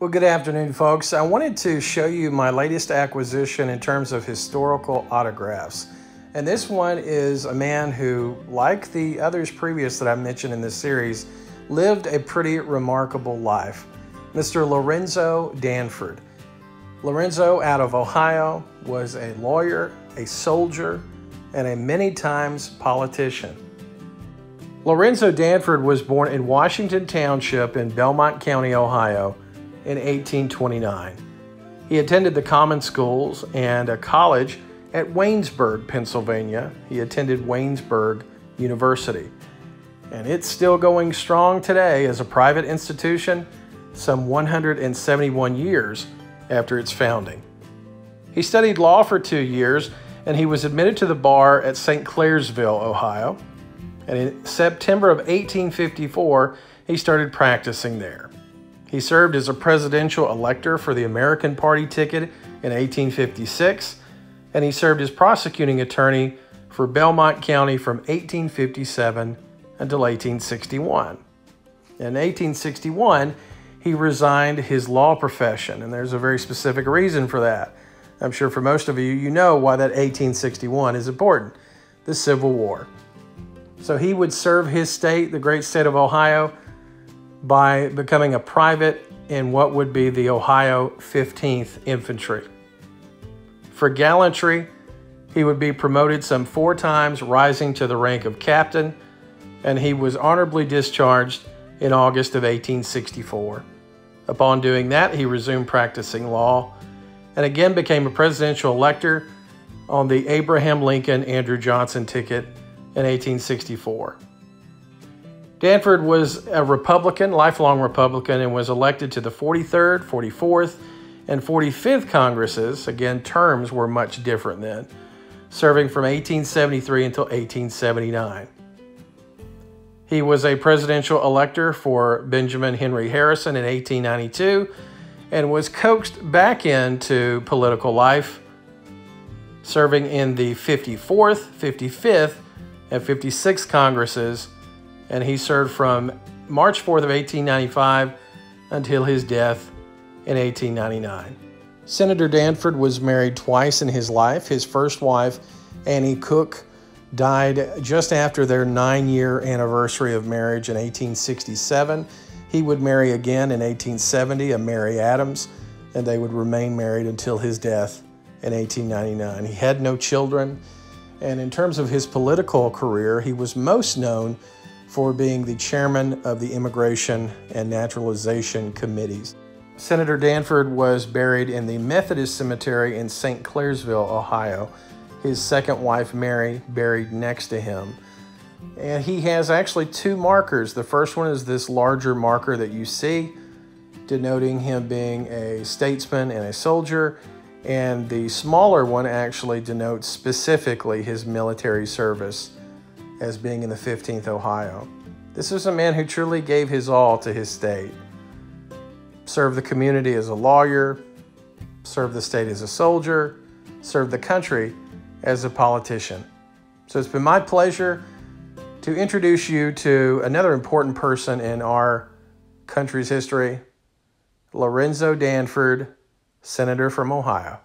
Well, good afternoon, folks. I wanted to show you my latest acquisition in terms of historical autographs. And this one is a man who, like the others previous that I mentioned in this series, lived a pretty remarkable life. Mr. Lorenzo Danford. Lorenzo, out of Ohio, was a lawyer, a soldier, and a many times politician. Lorenzo Danford was born in Washington Township in Belmont County, Ohio, in 1829. He attended the common schools and a college at Waynesburg, Pennsylvania. He attended Waynesburg University. And it's still going strong today as a private institution, some 171 years after its founding. He studied law for 2 years, and he was admitted to the bar at St. Clairsville, Ohio. And in September of 1854, he started practicing there. He served as a presidential elector for the American Party ticket in 1856, and he served as prosecuting attorney for Belmont County from 1857 until 1861. In 1861, he resigned his law profession, and there's a very specific reason for that. I'm sure for most of you, you know why that 1861 is important, the Civil War. So he would serve his state, the great state of Ohio, by becoming a private in what would be the Ohio 15th Infantry. For gallantry, he would be promoted some 4 times, rising to the rank of captain, and he was honorably discharged in August of 1864. Upon doing that, he resumed practicing law and again became a presidential elector on the Abraham Lincoln-Andrew Johnson ticket in 1864. Danford was a Republican, lifelong Republican, and was elected to the 43rd, 44th, and 45th Congresses. Again, terms were much different then, serving from 1873 until 1879. He was a presidential elector for Benjamin Henry Harrison in 1892 and was coaxed back into political life, serving in the 54th, 55th, and 56th Congresses, and he served from March 4th of 1895 until his death in 1899. Senator Danford was married twice in his life. His first wife, Annie Cook, died just after their 9-year anniversary of marriage in 1867. He would marry again in 1870, a Mary Adams, and they would remain married until his death in 1899. He had no children, and in terms of his political career, he was most known for being the chairman of the Immigration and Naturalization Committees. Senator Danford was buried in the Methodist Cemetery in St. Clairsville, Ohio. His second wife, Mary, buried next to him. And he has actually 2 markers. The first one is this larger marker that you see, denoting him being a statesman and a soldier. And the smaller one actually denotes specifically his military service as being in the 15th Ohio. This was a man who truly gave his all to his state. Served the community as a lawyer, served the state as a soldier, served the country as a politician. So it's been my pleasure to introduce you to another important person in our country's history, Lorenzo Danford, Senator from Ohio.